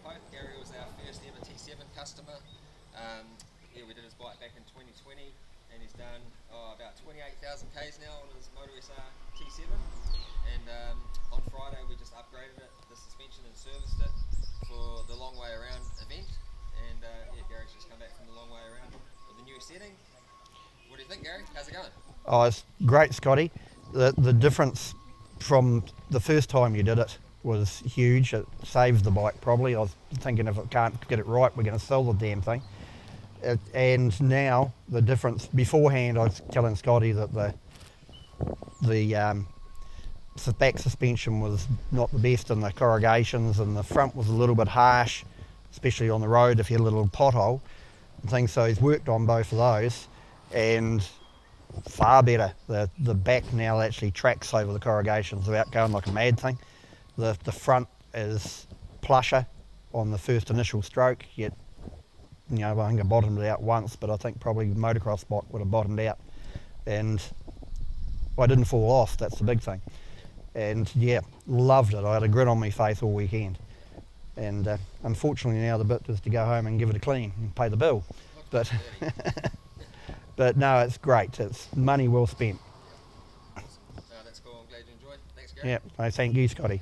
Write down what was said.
Taupo. Gary was our first ever T7 customer. Yeah, we did his bike back in 2020, and he's done about 28,000 Ks now on his Moto SR T7. And on Friday we just upgraded it, the suspension, and serviced it for the long way around event. And yeah, Gary's just come back from the long way around with the new setting. What do you think, Gary? How's it going? Oh, it's great, Scotty. The difference from the first time you did it was huge. It saved the bike probably. I was thinking if it can't get it right, we're going to sell the damn thing. And now the difference, beforehand I was telling Scotty that the back suspension was not the best in the corrugations, and the front was a little bit harsh, especially on the road if you had a little pothole and things. So he's worked on both of those, and far better. The back now actually tracks over the corrugations without going like a mad thing. The front is plusher on the first initial stroke, yet I think I bottomed it out once, but I think probably the motocross bike would have bottomed out, and I didn't fall off. That's the big thing. And yeah, loved it. I had a grin on my face all weekend, and unfortunately now the bit is to go home and give it a clean and pay the bill, but but no, it's great. It's money well spent. Awesome. No, that's cool. I'm glad you enjoyed. Thanks, Gary. Yeah, I thank you, Scotty.